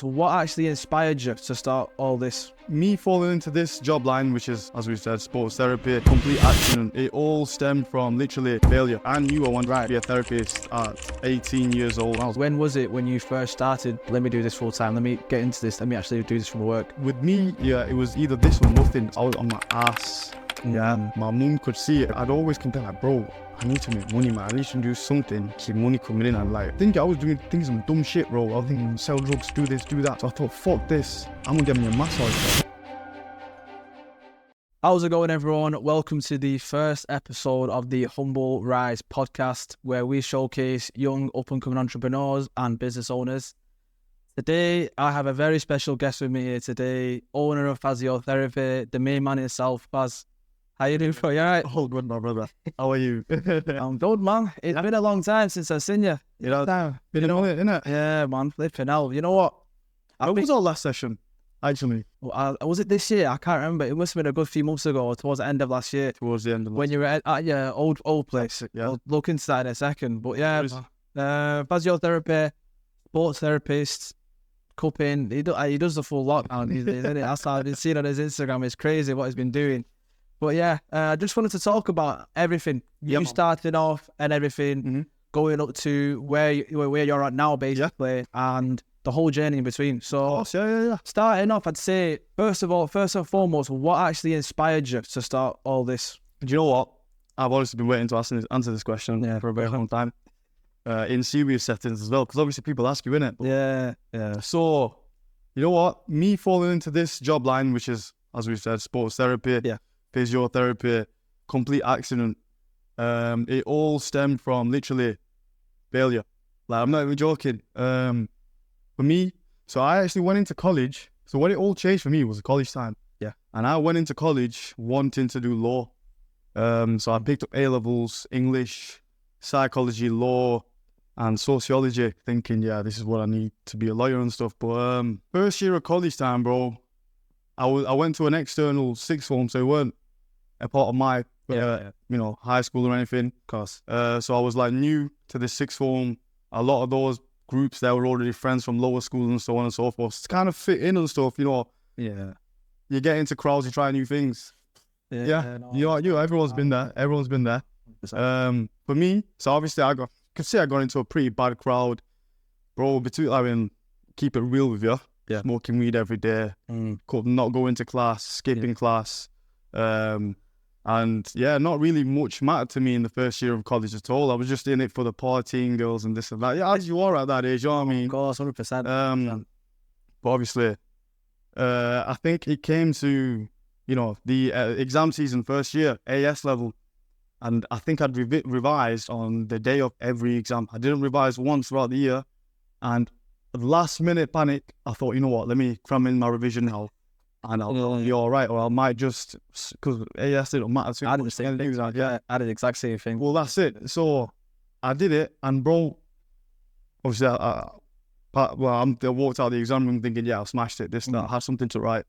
So what actually inspired you to start all this? Me falling into this job line, which is, as we said, sports therapy, complete accident. It all stemmed from literally failure. I knew I wanted to be a therapist at 18 years old. When was it when you first started, let me do this full time, let me get into this, let me actually do this from work? With me, yeah, it was either this or nothing. I was on my ass. Yeah, my mum could see it. I'd always complain like, bro, I need to make money, man. I need to do something, keep money coming in. And like, I think I was doing things some dumb shit, bro. I was thinking, sell drugs, do this, do that. So I thought, fuck this. I'm gonna get me a massage, bro. How's it going, everyone? Welcome to the first episode of the Humble Rise podcast, where we showcase young up-and-coming entrepreneurs and business owners. Today, I have a very special guest with me here today, owner of Faziotherapy, the main man himself, Faz. How you doing, bro? You alright? Oh, good, my brother. How are you? I'm good, man. It's been a long time since I've seen you. You know, been a minute, innit? Yeah, man. Flipping hell. You know what? What was our last session, actually? Was it this year? I can't remember. It must have been a good few months ago, or towards the end of last year. Towards the end of last when you were at your old place. Yeah. I'll look into that in a second. But yeah, Faziotherapy, sports therapist, cupping. He does the full lockdown. I've been seeing on his Instagram. It's crazy what he's been doing. But yeah, I just wanted to talk about everything. You starting off and everything, going up to where you're at now, basically, and the whole journey in between. So, starting off, I'd say, first and foremost, what actually inspired you to start all this? Do you know what? I've honestly been waiting to answer this question for a very long time, in serious settings as well, because obviously people ask you, innit? Yeah. So, you know what? Me falling into this job line, which is, as we said, sports therapy, Faziotherapy, complete accident. It all stemmed from literally failure. Like, I'm not even joking. For me, so I actually went into college. So when it all changed for me was college time. Yeah. And I went into college wanting to do law. So I picked up A-levels, English, psychology, law, and sociology, thinking, yeah, this is what I need to be a lawyer and stuff. But first year of college time, bro, I went to an external sixth form, so it weren't a part of my, high school or anything. Of course. So I was like new to the sixth form. A lot of those groups that were already friends from lower schools and so on and so forth. It's kind of fit in and stuff, you know. Yeah. You get into crowds, you try new things. Everyone's been there. Everyone's been there. For me, so obviously I got into a pretty bad crowd, bro. Keep it real with you. Yeah. Smoking weed every day, could not go into class, skipping class, and yeah, not really much mattered to me in the first year of college at all. I was just in it for the partying, girls and this and that. Yeah, as you are at that age, you know what I mean? Of course, 100%. But obviously, I think it came to, the exam season first year, AS level, and I think I'd revised on the day of every exam. I didn't revise once throughout the year, and last minute panic, I thought, you know what, let me cram in my revision now and I'll be all right, or I might just, because AS didn't matter to me. I did the same thing. I did the exact same thing. Well, that's it. So I did it, and bro, obviously I walked out of the exam room thinking, yeah, I smashed it, I had something to write.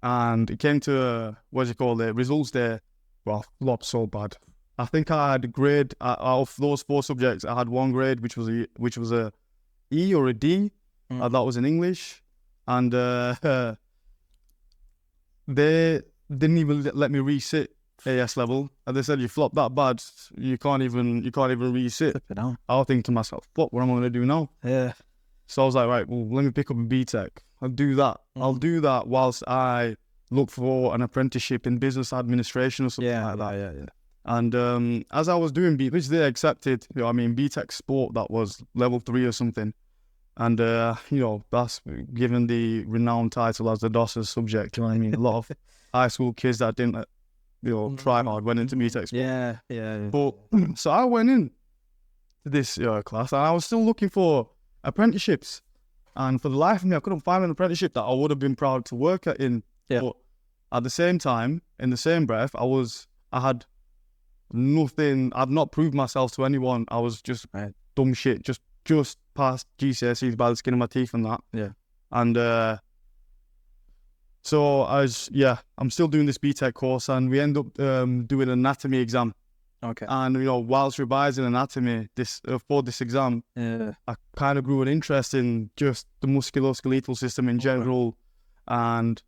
And it came to, results day. Well, flopped so bad. I think I had a grade, out of those 4 subjects, I had 1 grade, which was a E or a D, that was in English, and they didn't even let me resit AS level, and they said, you flopped that bad, you can't even resit. I was thinking to myself, what am I going to do now? Yeah. So I was like, right, well, let me pick up a BTEC. I'll do that. I'll do that whilst I look for an apprenticeship in business administration or something like that. Yeah. And as I was doing which they accepted, BTEC sport, that was level 3 or something. And, that's given the renowned title as the DOS's subject. You know what I mean? A lot of high school kids that didn't, try hard went into BTEC sport. Yeah. But, so I went in to this class, and I was still looking for apprenticeships. And for the life of me, I couldn't find an apprenticeship that I would have been proud to work at in. Yeah. But at the same time, in the same breath, I had nothing. I've not proved myself to anyone. I was just dumb shit, just past GCSEs by the skin of my teeth and that. Yeah. And so I'm still doing this BTEC course, and we end up doing an anatomy exam. Okay. And, you know, whilst revising anatomy for this exam, I kind of grew an interest in just the musculoskeletal system in general. And,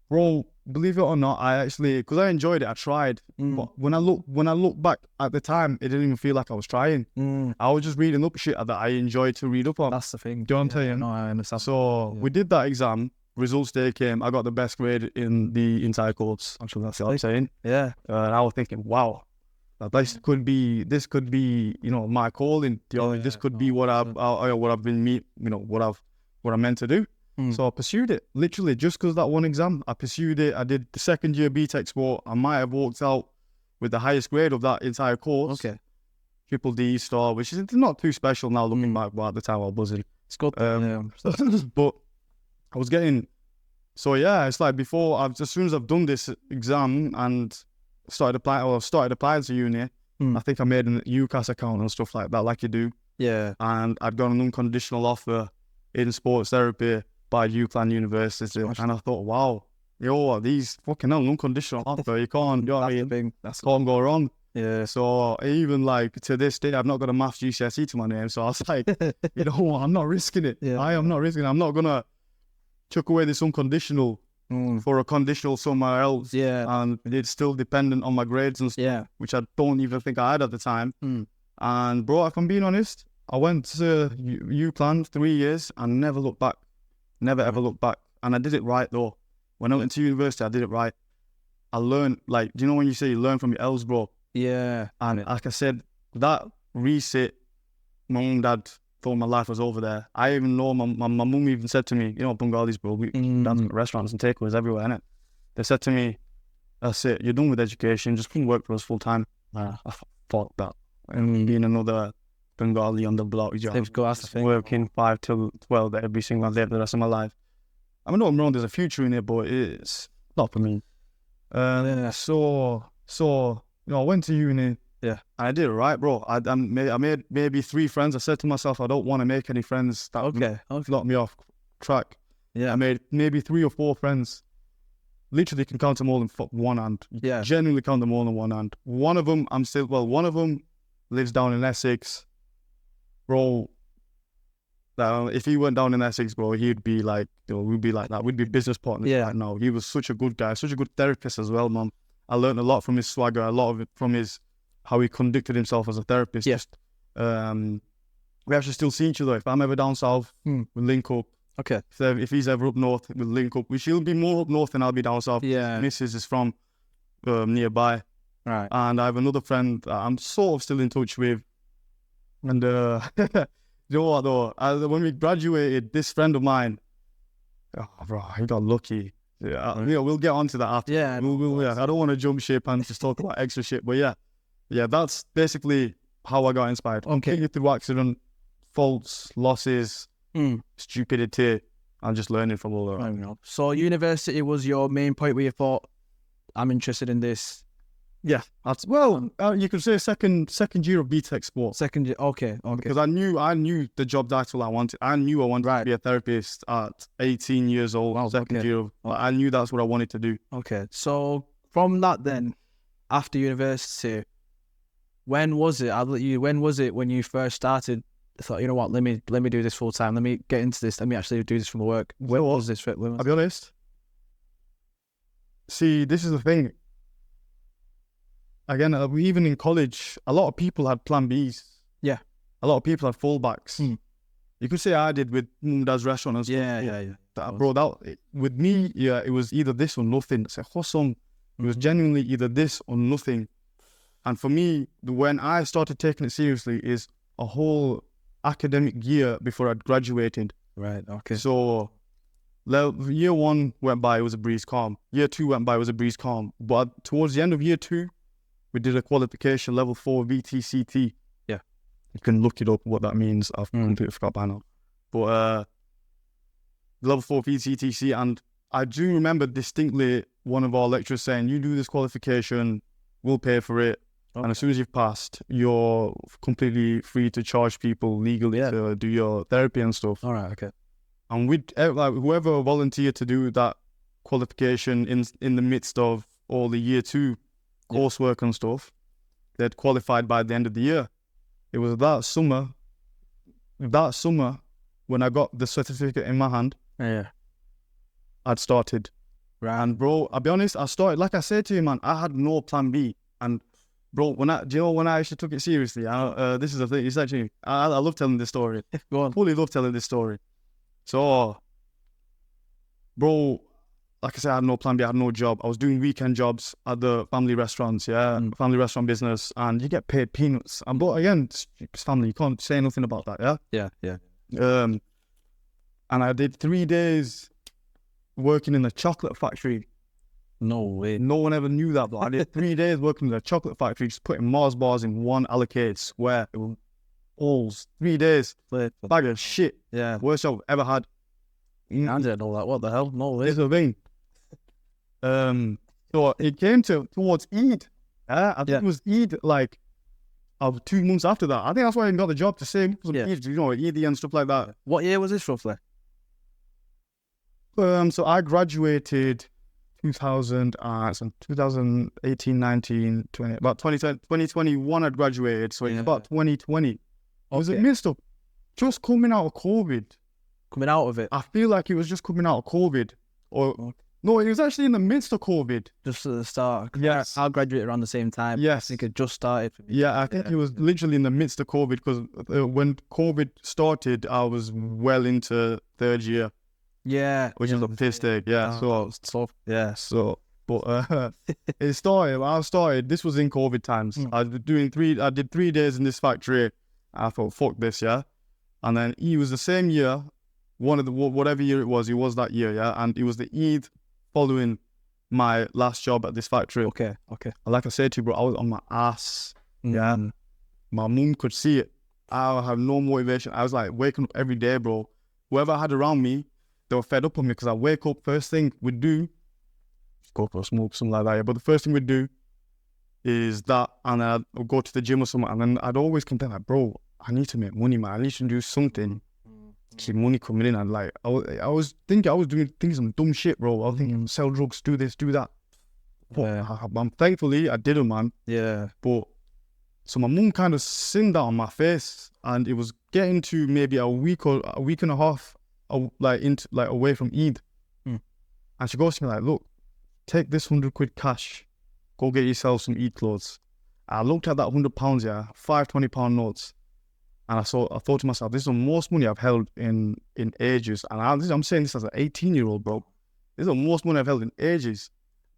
bro, believe it or not, I actually, because I enjoyed it, I tried. But when I look back at the time, it didn't even feel like I was trying. I was just reading up shit that I enjoyed to read up on. That's the thing. Do you know what I'm saying? No, I understand. So we did that exam. Results day came. I got the best grade in the entire course. Actually, that's what I'm saying. Yeah. And I was thinking, wow, this could be, you know, my calling. This could be what I've been what I'm meant to do. So I pursued it. Literally, just because that one exam, I pursued it. I did the second year BTEC sport. I might have walked out with the highest grade of that entire course. Okay. Triple D star, which is not too special now looking back, but at the time I was buzzing. It's good. But I was getting, so yeah, it's like as soon as I've done this exam and started applying to uni, I think I made an UCAS account and stuff like that, like you do. Yeah. And I'd got an unconditional offer in sports therapy by UCLan University. And I thought, wow, these fucking hell, unconditional offer, you can't, you know what I mean? Can't go wrong. Yeah. So even like to this day, I've not got a maths GCSE to my name. So I was like, you know what, I'm not risking it. Yeah. I am not risking it. I'm not going to chuck away this unconditional for a conditional somewhere else. Yeah. And it's still dependent on my grades and stuff, which I don't even think I had at the time. And bro, if I'm being honest, I went to UCLan 3 years and never looked back. Never ever looked back. And I did it right though. When I went to university, I did it right. I learned, like, do you know when you say you learn from your L's, bro? Yeah. And like I said, that resit, my mum and dad thought my life was over there. I even know my mum even said to me, you know, Bengalis, bro, we dance at restaurants and takeaways everywhere, innit? They said to me, that's it, you're done with education, just come work for us full time. I thought that. And being another Bengali on the block, working 5 till 12 every single day for the rest of my life. I mean, don't get me wrong, there's a future in it, but it's not for me. So, you know, I went to uni. Yeah. And I did it right, bro. I made maybe 3 friends. I said to myself, I don't want to make any friends that knock me off track. Yeah. I made maybe 3 or 4 friends. Literally can count them all in one hand. Yeah. Genuinely count them all in one hand. One of them lives down in Essex. Bro, if he went down in Essex, bro, he'd be like, you know, we'd be like that. We'd be business partners right now. He was such a good guy, such a good therapist as well, man. I learned a lot from his swagger, a lot of it from how he conducted himself as a therapist. Yes. We actually still see each other. If I'm ever down south, we'll link up. Okay. If he's ever up north, we'll link up. She'll be more up north than I'll be down south. Yeah. Mrs. is from nearby. Right. And I have another friend that I'm sort of still in touch with. And you know what though? When we graduated, this friend of mine, bro, he got lucky. Yeah, you know, we'll get onto that after. Yeah. I don't want to jump ship and just talk about extra shit, but yeah, that's basically how I got inspired. Completely through accident, faults, losses, stupidity, and just learning from all that. So university was your main point where you thought, I'm interested in this. Yeah, you could say second year of BTEC sport. Second year, okay. Because I knew the job title I wanted. I knew I wanted to be a therapist at 18 years old. Year. I knew that's what I wanted to do. Okay, so from that then, after university, when was it? When was it when you first started? Thought, you know what? Let me do this full time. Let me get into this. Let me actually do this for my work. When was this? I'll be honest. See, this is the thing. Again, even in college, a lot of people had plan Bs. Yeah. A lot of people had fallbacks. You could say I did with Mum and Dad's restaurant and stuff. Yeah. That I brought out. With me, it was either this or nothing. It was genuinely either this or nothing. And for me, when I started taking it seriously is a whole academic year before I'd graduated. Right, okay. So year 1 went by, it was a breeze calm. Year 2 went by, it was a breeze calm. But towards the end of year 2, we did a qualification, level 4 VTCT. Yeah. You can look it up, what that means. I've completely forgot by now. But level 4 VTCT, and I do remember distinctly one of our lecturers saying, you do this qualification, we'll pay for it. Okay. And as soon as you've passed, you're completely free to charge people legally to do your therapy and stuff. All right, okay. And whoever volunteered to do that qualification in the midst of all the year 2 coursework and stuff, they'd qualified by the end of the year. It was that summer when I got the certificate in my hand, I'd started. Right. And bro, I'll be honest, I started, like I said to you, man, I had no plan B. And bro, when I actually took it seriously, this is the thing, it's actually, I love telling this story. Go on. Fully love telling this story. So, bro, like I said, I had no plan B, I had no job. I was doing weekend jobs at the family restaurants, family restaurant business, and you get paid peanuts. And but again, it's family, you can't say nothing about that, Yeah. And I did 3 days working in a chocolate factory. No way. No one ever knew that, but I did 3 days working in a chocolate factory, just putting Mars bars in one allocated square. It was balls. 3 days. Bag of shit. Yeah. Worst job I've ever had. I didn't know that. What the hell? No way. This is the thing. So it came towards Eid. I think it was Eid, like, of 2 months after that. I think that's why I got the job to sing. Eid, you know, Eid and stuff like that. What year was this roughly? So I graduated 2018, 19, 20, about 2021 I graduated, so it's about 2020. I was amidst of just coming out of COVID. Coming out of it? I feel like it was just coming out of COVID. No, it was actually in the midst of COVID. Just at the start. Yes. I graduated around the same time. Yes. I think it just started for me. Yeah, I think it was literally in the midst of COVID, because when COVID started, I was well into 3rd year. Yeah. Which is a piss take, yeah. So tough. Yeah. But it started, this was in COVID times. I did 3 days in this factory. I thought, fuck this, yeah. And then it was the same year, whatever year it was that year, yeah. And it was the Eid following my last job at this factory. Okay. Like I said to you, bro, I was on my ass, yeah. My mum could see it. I had no motivation. I was like waking up every day, bro. Whoever I had around me, they were fed up on me, because I wake up, first thing we'd do, just go for a smoke, something like that. Yeah. But the first thing we'd do is that, and I'd go to the gym or something, and then I'd always complain, like, bro, I need to make money, man. I need to do something to keep money coming in. And like, I was thinking I was doing some dumb shit, bro. I was thinking, sell drugs, do this, do that. But thankfully, I didn't, man. Yeah. But so my mum kind of seen that on my face, and it was getting to maybe a week and a half, away from Eid. And she goes to me like, look, take this £100 cash, go get yourself some Eid clothes. I looked at that £100, yeah, 5 £20 notes, and I thought to myself, this is the most money I've held in ages. And I'm saying this as an 18-year-old, bro. This is the most money I've held in ages.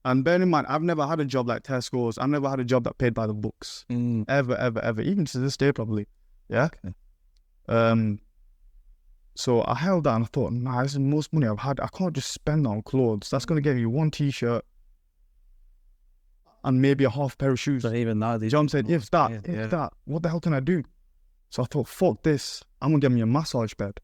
And bear in mind, I've never had a job like Tesco's. I've never had a job that paid by the books. Ever. Even to this day, probably. Yeah? Okay. So I held that and I thought, nah, this is the most money I've had. I can't just spend on clothes. That's going to get you one T-shirt and maybe a half pair of shoes. But even that, John said, if that, what the hell can I do? So I thought, fuck this. I'm going to get me a massage bed.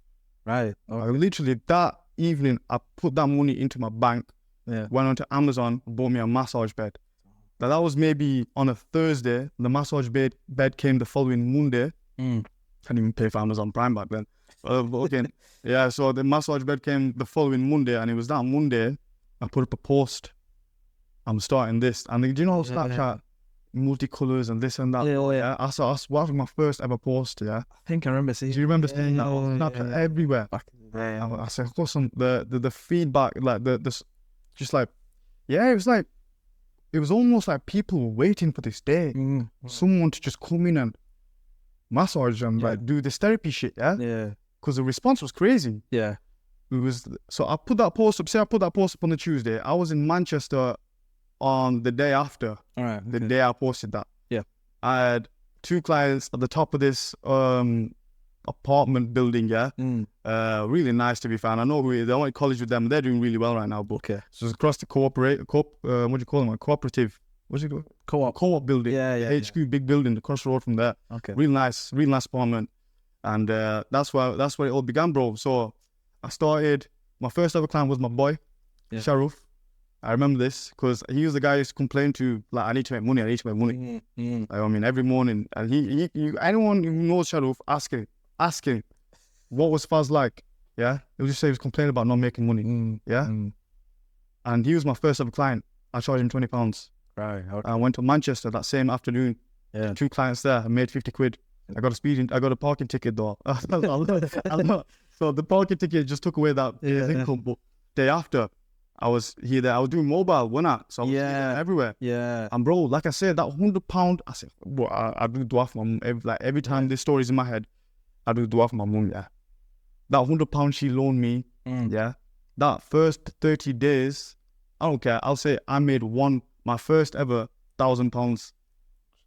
Right. I literally, that evening, I put that money into my bank, went onto Amazon, bought me a massage bed. Now that was maybe on a Thursday. The massage bed came the following Monday. I didn't even pay for Amazon Prime back then. Okay. Yeah, so the massage bed came the following Monday, and it was that Monday I put up a post. I'm starting this. And do you know Snapchat, multicolors and this and that? Yeah. That was my first ever post, yeah. I think I remember seeing. Do you remember seeing that on Snapchat everywhere? Back in the day. I said, of course, the feedback, like just like, yeah, it was almost like people were waiting for this day. Someone to just come in and massage and like do this therapy shit, yeah. Because the response was crazy. Yeah. So I put that post up. Say I put that post up on the Tuesday. I was in Manchester on the day after. All right. The day I posted that. Yeah. I had 2 clients at the top of this apartment building. Yeah. Really nice to be found. I know I went to college with them. They're doing really well right now. But so it's across the what do you call them? A cooperative. What's it called? Co-op building. Yeah. HQ, big building across the road from there. Okay. Real nice apartment. And that's where it all began, bro. So I started, my first ever client was my boy, Sharuf. I remember this because he was the guy who used to complain to, like, I need to make money. I mean, every morning. And he anyone who knows Sharuf, ask him, what was Faz like? Yeah? He'll just say he was complaining about not making money. And he was my first ever client. I charged him £20. Right. Okay. I went to Manchester that same afternoon. Yeah. 2 clients there. I made 50 quid. I got a parking ticket though. I'm not. So the parking ticket just took away that day's income. But day after, I was here. I was doing mobile, wasn't I? So I was here everywhere. Yeah. And bro, like I said, that £100, I said, well, I do dua for my mum. Every time this story's in my head, I do dua for my mum, yeah. That £100 she loaned me, yeah. That first 30 days, I don't care. I'll say I made my first ever £1,000.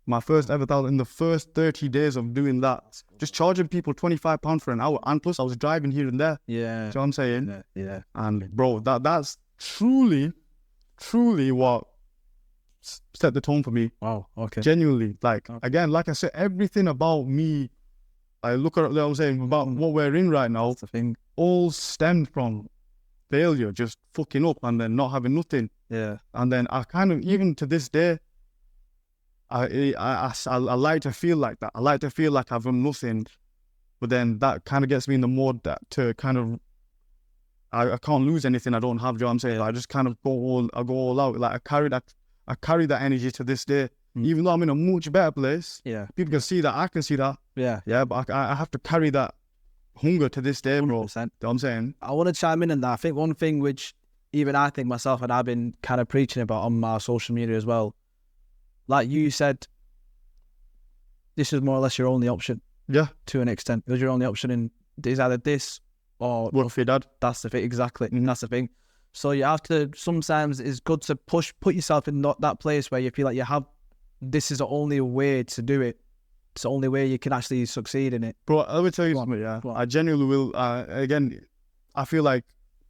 My first ever $1,000 in the first 30 days of doing that. Just charging people £25 for an hour. And plus I was driving here and there. Yeah. Do you know what I'm saying? Yeah. And bro, that's truly what set the tone for me. Wow. Okay. Genuinely. Again, like I said, everything about me, I look at what I'm saying, about what we're in right now, That's the thing. all stemmed from failure, just fucking up and then not having nothing. Yeah. And then I kind of, even to this day, I like to feel like that. I like to feel like I've done nothing, but then that kind of gets me in the mode that to kind of, I can't lose anything I don't have. Do you know what I'm saying? I just kind of go all out. Like I carry that energy to this day, even though I'm in a much better place. Yeah. People can see that. I can see that. Yeah. Yeah, but I have to carry that hunger to this day, bro. 100%. You know what I'm saying? I want to chime in on that. I think one thing which even I think myself and I've been kind of preaching about on my social media as well, like you said, this is more or less your only option. Yeah. To an extent. It was your only option, and it's either this or work for your dad. That's the thing, exactly. That's the thing. So you have to, sometimes it's good to put yourself in that place where you feel like this is the only way to do it. It's the only way you can actually succeed in it. Bro, I will tell you something, yeah. I genuinely will, again, I feel like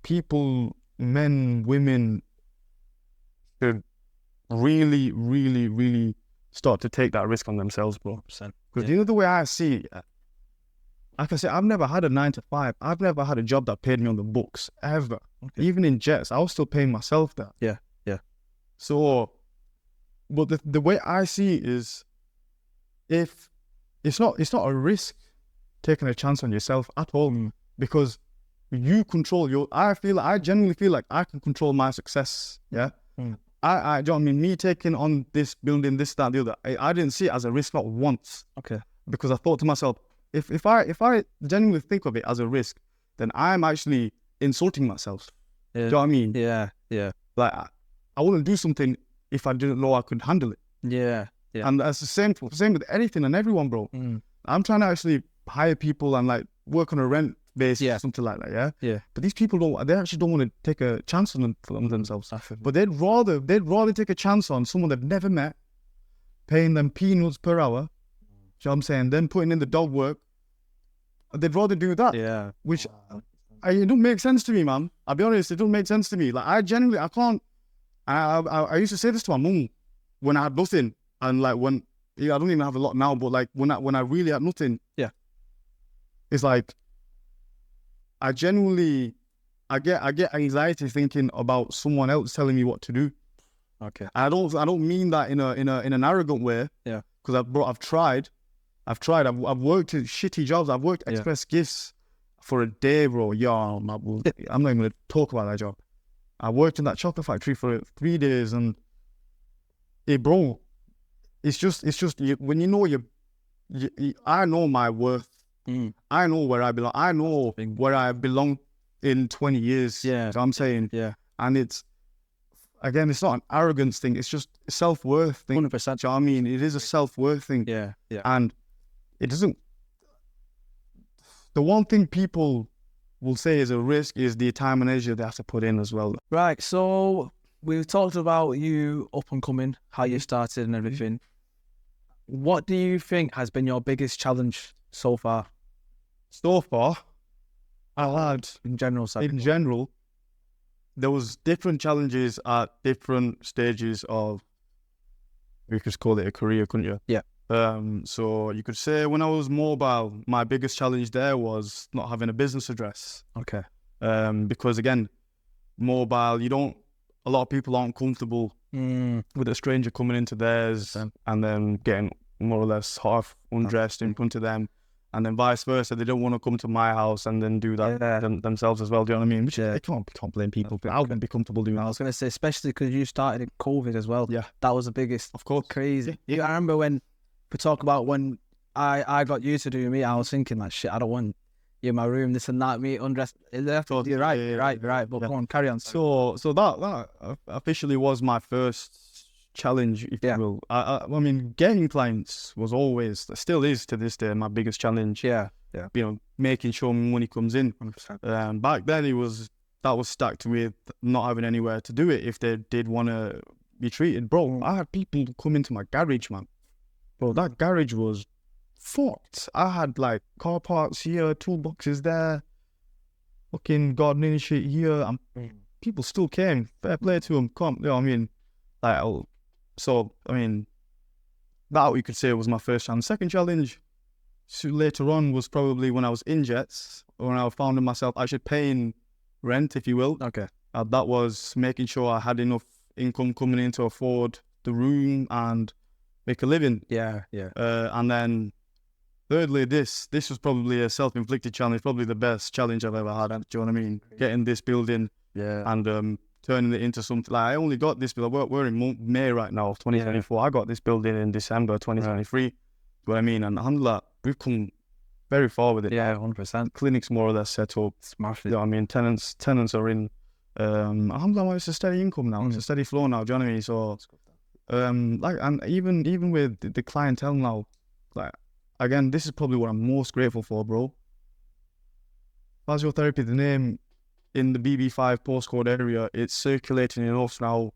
people, men, women, should really, really, really start to take that risk on themselves, bro. Because you know the way I see it, like I said, I've never had a 9-to-5. I've never had a job that paid me on the books, ever. Okay. Even in Jets, I was still paying myself that. Yeah. So, but the way I see it is, if it's not a risk taking a chance on yourself at all, because you control I genuinely feel like I can control my success. Yeah. Do you know what I mean? Me taking on this, building this, that, the other, I didn't see it as a risk, not once. Okay. Because I thought to myself, if I genuinely think of it as a risk, then I'm actually insulting myself. Yeah. Do you know what I mean? Yeah. Like I wouldn't do something if I didn't know I could handle it. Yeah. And that's the same with anything and everyone, bro. I'm trying to actually hire people and like work on a rent basis or something like that, yeah? But these people they actually don't want to take a chance on themselves. But they'd rather take a chance on someone they've never met, paying them peanuts per hour, you know what I'm saying, then putting in the dog work. They'd rather do that. Yeah. Which it don't make sense to me, man. I'll be honest, it don't make sense to me. Like I can't. I used to say this to my mum when I had nothing, and like when I don't even have a lot now, but like when I really had nothing, it's like I genuinely get anxiety thinking about someone else telling me what to do. Okay. I don't mean that in an arrogant way. Yeah. Because I've tried. I've worked at shitty jobs. I've worked express gifts for a day, bro. Yeah, I'm not even going to talk about that job. I worked in that chocolate factory for 3 days, and bro, it's just when you know I know my worth. I know where I belong. I know where I belong in 20 years. Yeah, you know what I'm saying. Yeah, and it's not an arrogance thing. It's just a self-worth thing. 100%. You know what I mean? It is a self-worth thing. Yeah. And it doesn't. The one thing people will say is a risk is the time and energy they have to put in as well. Right. So we've talked about you up and coming, how you started and everything. What do you think has been your biggest challenge so far? So far, I had in general, there was different challenges at different stages of, you could call it a career, couldn't you? Yeah. So you could say when I was mobile, my biggest challenge there was not having a business address. Okay. Because again, mobile, a lot of people aren't comfortable with a stranger coming into theirs and then getting more or less half undressed in front of them. And then vice versa, they don't want to come to my house and then do that themselves as well. Do you know what I mean? Which I can't blame people, but I wouldn't be comfortable doing that. I was going to say, especially because you started in COVID as well. Yeah. That was the biggest. Of course. Crazy. Yeah. I remember when we talk about when I got used to doing meet, I was thinking like, shit, I don't want you in my room, this and that, me undressed. You're right. But come on, carry on. So that officially was my first challenge, if you will. I mean, getting clients was always, still is to this day, my biggest challenge. Yeah. You know, making sure money comes in. 100%. Back then that was stacked with not having anywhere to do it if they did want to be treated. Bro, I had people come into my garage, man. Bro, that garage was fucked. I had like car parts here, toolboxes there, fucking gardening shit here, and people still came. Fair play to them. Come, you know what I mean? Like, so I mean, that you could say was my first challenge. Second challenge, later on, was probably when I was in Jets, when I found myself actually paying rent, if you will. Okay. That was making sure I had enough income coming in to afford the room and make a living. Yeah. And then thirdly, this was probably a self-inflicted challenge, probably the best challenge I've ever had. Do you know what I mean? Getting this building and turning it into something. Like, I only got this building. We're in May right now of 2024. I got this building in December 2023. Do you know what I mean? And alhamdulillah, we've come very far with it. Yeah, 100%. Clinic's more or less set up. Smashed it. You know what I mean? Tenants are in. Alhamdulillah, it's a steady income now. It's a steady flow now. Do you know what I mean? So, like, and even with the clientele now, like, again, this is probably what I'm most grateful for, bro. Faziotherapy, the name in the BB5 postcode area, it's circulating enough now.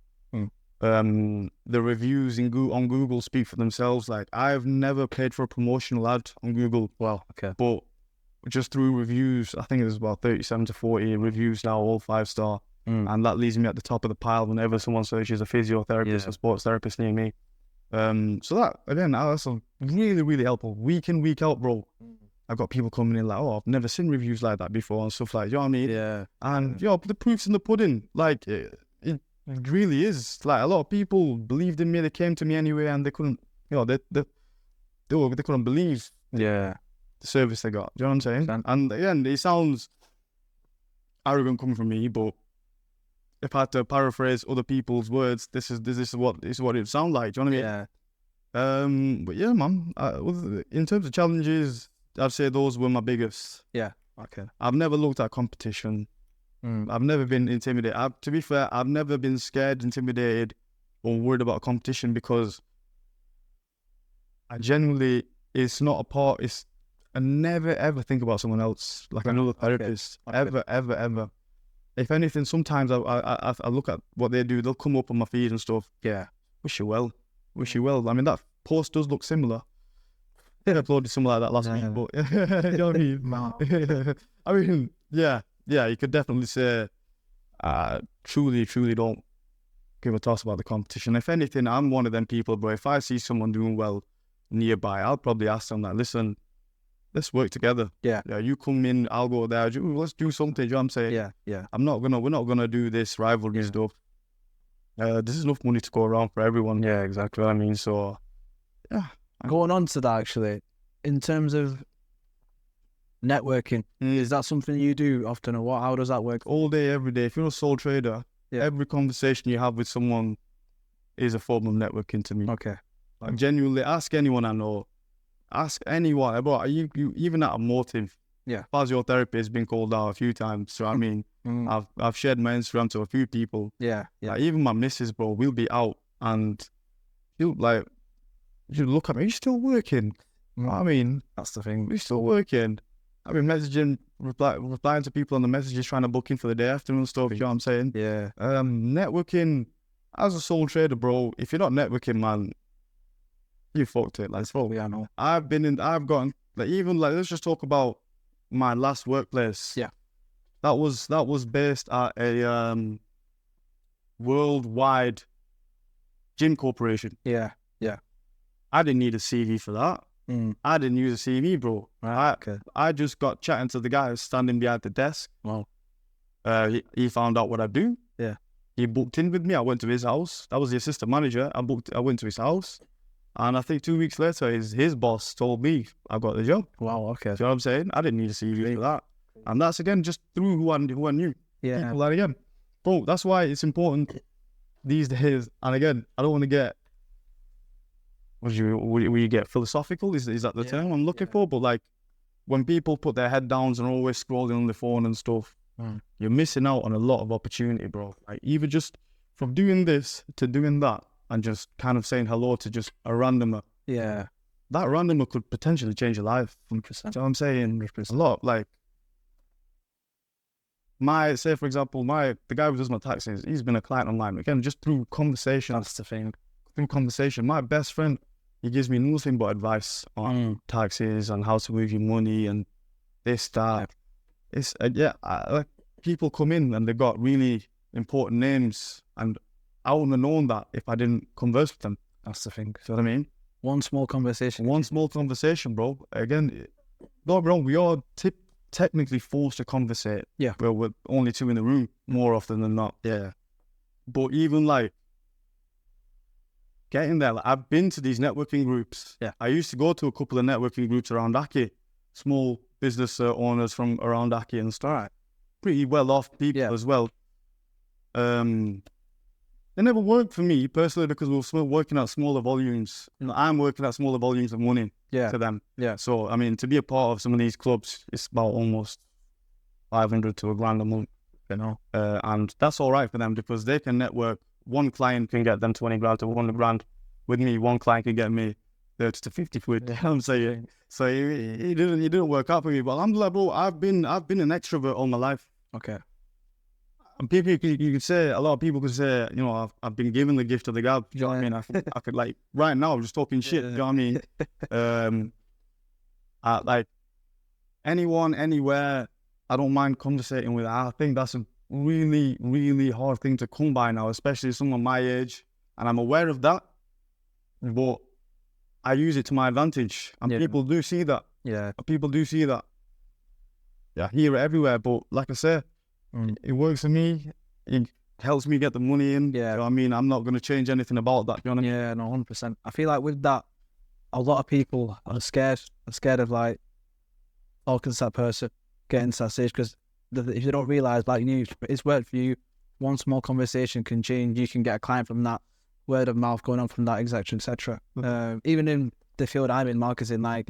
The reviews on Google speak for themselves. Like, I've never paid for a promotional ad on Google. Wow. Okay. But just through reviews, I think there's about 37 to 40 reviews now, all 5-star. And that leaves me at the top of the pile whenever someone searches a physiotherapist or sports therapist near me. So that, again, that's really, really helpful. Week in, week out, bro. I've got people coming in like, oh, I've never seen reviews like that before and stuff like that. You know what I mean? Yeah. And, the proof's in the pudding. Like, it really is. Like, a lot of people believed in me. They came to me anyway and they couldn't, they couldn't believe the service they got. Do you know what I'm saying? And again, it sounds arrogant coming from me, but if I had to paraphrase other people's words, this is what it would sound like. Do you know what I mean? But yeah, man. In terms of challenges, I'd say those were my biggest. Yeah. Okay. I've never looked at competition. I've never been intimidated. To be fair, I've never been scared, intimidated, or worried about competition because I genuinely, it's not a part. I never ever think about someone else like another therapist. Okay. Ever. If anything, sometimes I look at what they do. They'll come up on my feed and stuff. Yeah. Wish you well. I mean, that post does look similar. I uploaded something like that last week, but you know what I mean? I mean, yeah, you could definitely say truly don't give a toss about the competition. If anything, I'm one of them people, but if I see someone doing well nearby, I'll probably ask them, like, listen, let's work together. Yeah, you come in, I'll go there. Let's do something. You know what I'm saying? Yeah. We're not gonna do this rivalry stuff. There's enough money to go around for everyone. Yeah, exactly what I mean. So, yeah. Going on to that, actually, in terms of networking, is that something you do often, or how does that work? All day, every day. If you're a sole trader, every conversation you have with someone is a form of networking to me. Okay. Like, genuinely, ask anyone I know. Ask anyone about you even at a motive. Yeah. Faziotherapy has been called out a few times. So I mean, I've shared my Instagram to a few people. Yeah. Like, even my missus, bro, we'll be out and you look at me, you're still working. I mean, that's the thing. We're still working. I've been messaging, replying to people on the messages, trying to book in for the day after and stuff. You know what I'm saying? Yeah. Networking as a sole trader, bro. If you're not networking, man, you fucked it. Like, it's probably, I know. I've gotten, like, even like, let's just talk about my last workplace. Yeah. That was based at a worldwide gym corporation. Yeah. I didn't need a CV for that. I didn't use a CV, bro. I just got chatting to the guy who's standing behind the desk. Wow. He found out what I do. Yeah. He booked in with me. I went to his house. That was the assistant manager. I went to his house. And I think 2 weeks later, his boss told me I got the job. Wow, okay. Do you know what I'm saying? I didn't need a CV for that. And that's, again, just through who I knew. Yeah. People that, again. Bro, that's why it's important these days. And again, I don't want to get we get philosophical? Is that the term I'm looking for? But like, when people put their head down and are always scrolling on the phone and stuff, you're missing out on a lot of opportunity, bro. Like, even just from doing this to doing that and just kind of saying hello to just a randomer. Yeah. That randomer could potentially change your life. 100%. You know what I'm saying? 100%. A lot. Like, for example, the guy who does my taxes, he's been a client online. Again, just through conversation. That's the thing. Through conversation. My best friend, he gives me nothing but advice on taxes and how to move your money and this, that. It's, like, people come in and they've got really important names, and I wouldn't have known that if I didn't converse with them. That's the thing. See what I mean? One small conversation. One small conversation, bro. Again, don't get me wrong, we are technically forced to conversate. Yeah. Well, we're only two in the room more often than not. Yeah. But even like getting there, like, I've been to these networking groups. Yeah. I used to go to a couple of networking groups around Aki, small business owners from around Aki and stuff. Right. Pretty well off people as well. They never worked for me personally because we were still working at smaller volumes. You know, I'm working at smaller volumes of money to them. Yeah. So, I mean, to be a part of some of these clubs, it's about almost 500 to $1,000 a month, you know. And that's all right for them because they can network. One client can get them 20 grand to 100 grand. With me, one client can get me 30 to 50 quid. You know what I'm saying? So it didn't work out for me. But alhamdulillah, bro, I've been an extrovert all my life. Okay. And people, you could say, a lot of people could say, you know, I've been given the gift of the gab. Do you know what I mean? I could like, right now, I'm just talking shit. Do you know what I mean? Like, anyone, anywhere, I don't mind conversating with. I think that's a really, really hard thing to come by now, especially someone my age. And I'm aware of that, but I use it to my advantage. And people do see that. Yeah. People do see that. Yeah, hear it everywhere. But like I said, it works for me. It helps me get the money in. Yeah. You know what I mean? I'm not going to change anything about that. You know what I mean? Yeah, no, 100%. I feel like with that, a lot of people are scared of like talking to that person, getting to that stage, because if you don't realise, like, it's worked for you. One small conversation can change. You can get a client from that, word of mouth going on from that, etc., etc. Even in the field I'm in, marketing, like,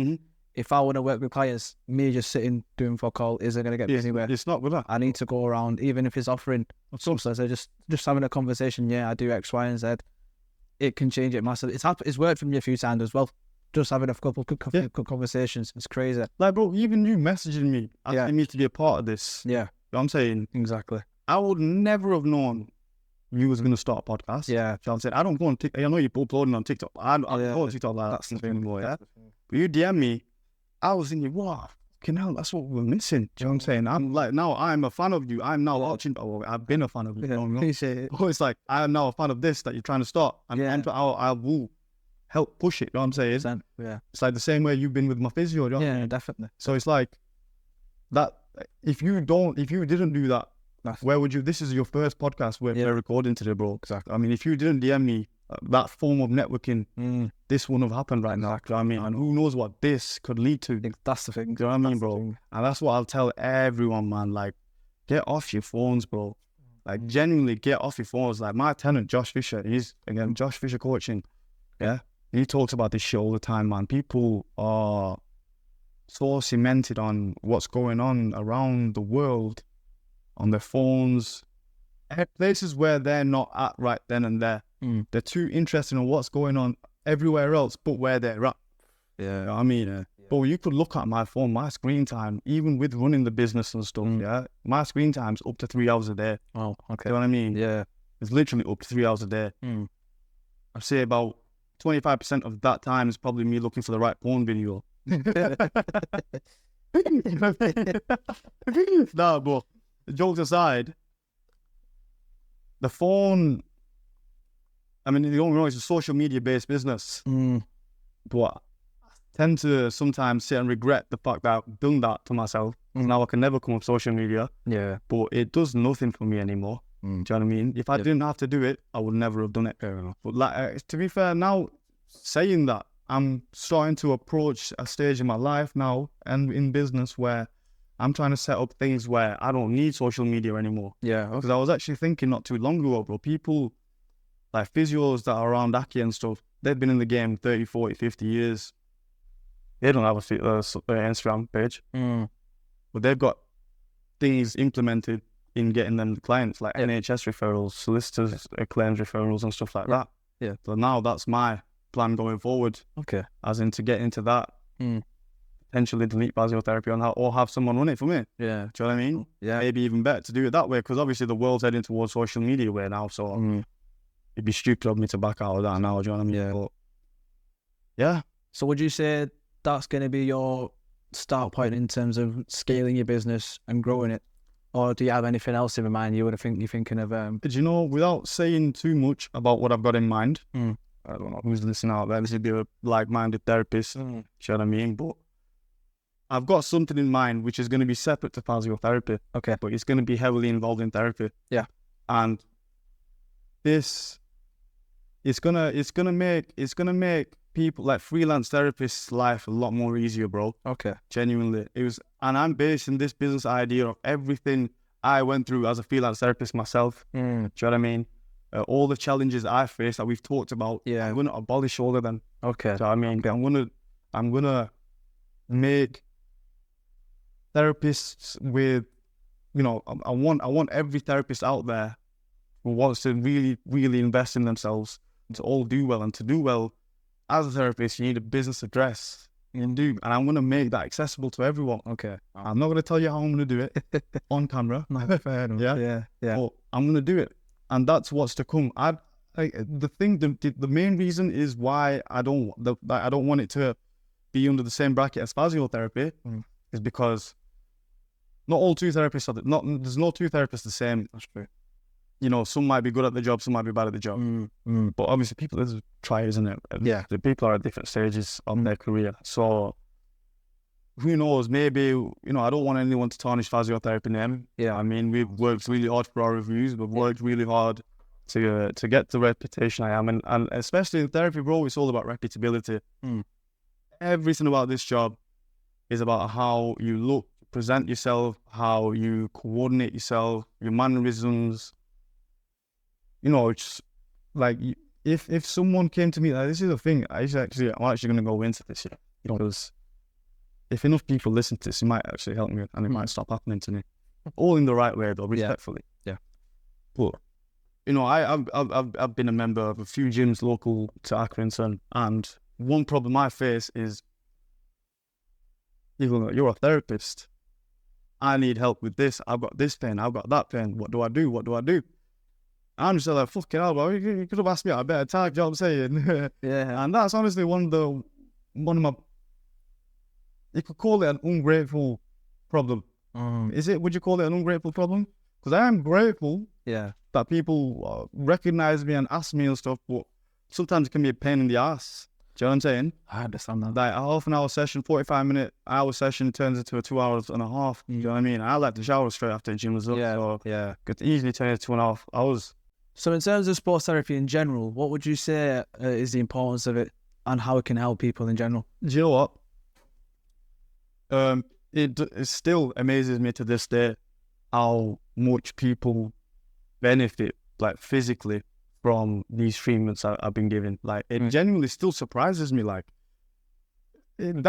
if I want to work with clients, me just sitting doing fuck all isn't going to get me anywhere. It's not good. I need to go around, even if it's offering some stuff. So just having a conversation. Yeah, I do X, Y, and Z. It can change it massively. It's worked for me a few times as well. Just having a couple good conversations. It's crazy. Like, bro, even you messaging me, asking me to be a part of this. Yeah. You know what I'm saying? Exactly. I would never have known you was going to start a podcast. Yeah. You know what I'm saying? I don't go on TikTok. I know you're uploading on TikTok. I don't go on TikTok like that's that. the thing anymore, yeah? But you DM me, I was thinking, wow, that's what we're missing. Do you know what I'm saying? I'm like, now I'm a fan of you. I'm now watching. I've been a fan of you. Yeah, appreciate it. But it's like, I'm now a fan of this that you're trying to start. And I will help push it. You know what I'm saying? Yeah. It's like the same way you've been with my physio. You know what I mean? Definitely. So it's like that. If you didn't do that, where would you? This is your first podcast we're recording today, bro. Exactly. I mean, if you didn't DM me, that form of networking, this wouldn't have happened right now. Exactly. Do you know what I mean? And who knows what this could lead to? That's the thing. Do you know what I mean, bro? And that's what I'll tell everyone, man. Like, get off your phones, bro. Like, genuinely get off your phones. Like, my tenant, Josh Fisher, Josh Fisher Coaching. Yeah. He talks about this shit all the time, man. People are so cemented on what's going on around the world on their phones, places where they're not at right then and there. They're too interested in what's going on everywhere else but where they're at. Yeah, you know what I mean? But you could look at my phone, my screen time, even with running the business and stuff, my screen time's up to 3 hours a day. Oh, okay. You know what I mean? Yeah. It's literally up to 3 hours a day. I'd say about 25% of that time is probably me looking for the right porn video. Nah, but jokes aside, the phone, I mean, the only wrong is a social media based business. But I tend to sometimes sit and regret the fact that I've done that to myself. Now I can never come up social media. Yeah. But it does nothing for me anymore. Do you know what I mean? If I didn't have to do it, I would never have done it. Fair enough. But like, to be fair, now saying that, I'm starting to approach a stage in my life now and in business where I'm trying to set up things where I don't need social media anymore. Yeah. Because I was actually thinking not too long ago, bro, people, like physios that are around Aki and stuff, they've been in the game 30, 40, 50 years. They don't have a Instagram page, but they've got things implemented in getting them clients, like NHS referrals, solicitors, claims referrals and stuff like that. Yeah. So now that's my plan going forward. Okay. As in to get into that, potentially delete Faziotherapy on that, or have someone run it for me. Yeah. Do you know what I mean? Yeah. Maybe even better to do it that way, because obviously the world's heading towards social media way now, so it'd be stupid of me to back out of that now, do you know what I mean? Yeah. But, yeah. So would you say that's going to be your start point in terms of scaling your business and growing it? Or do you have anything else in mind you're thinking of? Do you know, without saying too much about what I've got in mind, I don't know who's listening out there, this would be a like-minded therapist, do you know what I mean? But I've got something in mind which is going to be separate to Faziotherapy. Okay. But it's going to be heavily involved in therapy. Yeah. And this, it's gonna make people like freelance therapists' life a lot more easier, bro. Okay. Genuinely. And I'm basing this business idea of everything I went through as a freelance therapist myself. Do you know what I mean? All the challenges I faced that we've talked about. Yeah. I'm gonna abolish all of them. Okay. Do you know what I mean? Okay. I'm gonna make therapists with, you know, I want every therapist out there who wants to really, really invest in themselves to all do well. And to do well as a therapist, you need a business address. And I'm going to make that accessible to everyone. Okay. I'm not going to tell you how I'm going to do it on camera. Fair enough. Yeah. But I'm going to do it. And that's what's to come. The main reason is why I don't want it to be under the same bracket as Faziotherapy is because not all two therapists there's no two therapists the same. That's true. You know, some might be good at the job, some might be bad at the job. But obviously people, there's tries, isn't it? Yeah. The people are at different stages of their career. So who knows, maybe, you know, I don't want anyone to tarnish Faziotherapy name. Yeah. I mean, we've worked really hard for our reviews. We've worked really hard to get the reputation I am. And especially in therapy, bro, it's all about reputability. Everything about this job is about how you look, present yourself, how you coordinate yourself, your mannerisms. You know, it's like if someone came to me, like, this is the thing. I'm actually going to go into this, you know, because if enough people listen to this, it might actually help me, and it might stop happening to me. All in the right way, though, respectfully. Yeah. But you know, I've been a member of a few gyms local to Accrington, and one problem I face is people go, "You're a therapist. I need help with this. I've got this pain. I've got that pain. What do I do? What do I do?" I'm just like, fucking hell, bro. You could have asked me at a better time, you know what I'm saying? Yeah. And that's honestly one of my, you could call it an ungrateful problem. Would you call it an ungrateful problem? Because I am grateful that people recognize me and ask me and stuff, but sometimes it can be a pain in the ass. Do you know what I'm saying? I understand that. Like a half an hour session, 45-minute hour session turns into a 2 hours and a half. Do you know what I mean? I like to shower straight after the gym was up. So could easily turn into 2.5 hours. So in terms of sports therapy in general, what would you say is the importance of it and how it can help people in general? Do you know what? It still amazes me to this day how much people benefit, like physically, from these treatments I've been given. Like, it genuinely still surprises me. Like, there's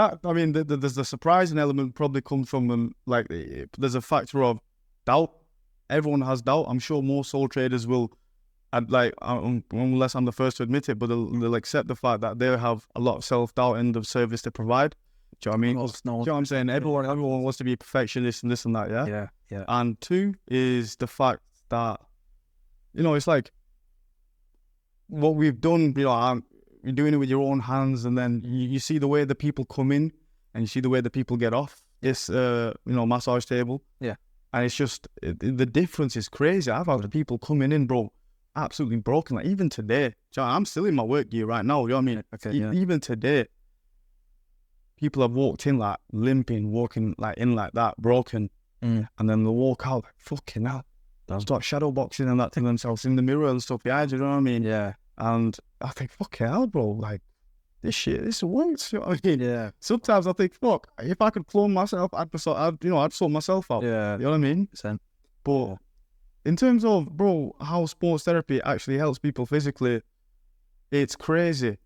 the surprising element probably comes from like, there's a factor of doubt. Everyone has doubt. I'm sure more sole traders will, unless I'm the first to admit it, but they'll accept the fact that they have a lot of self-doubt in the service they provide. Do you know what I mean? Do you know what I'm saying? Everyone wants to be a perfectionist and this and that, yeah? And two is the fact that, you know, it's like, what we've done, you know, you're doing it with your own hands, and then you see the way the people come in, and you see the way the people get off this, massage table. Yeah. And it's just, the difference is crazy. I've had people coming in, bro, absolutely broken. Like, even today, I'm still in my work gear right now, you know what I mean? Okay, even today, people have walked in like limping, walking like in like that, broken. And then they walk out like, fucking hell. They'll start shadow boxing and that to themselves in the mirror and stuff behind you know what I mean? Yeah. And I think, fucking hell, bro, like, this works, you know what I mean? Yeah. Sometimes I think, fuck, if I could clone myself, I'd sort myself out. Yeah. You know what I mean? 100%. But in terms of, bro, how sports therapy actually helps people physically, it's crazy.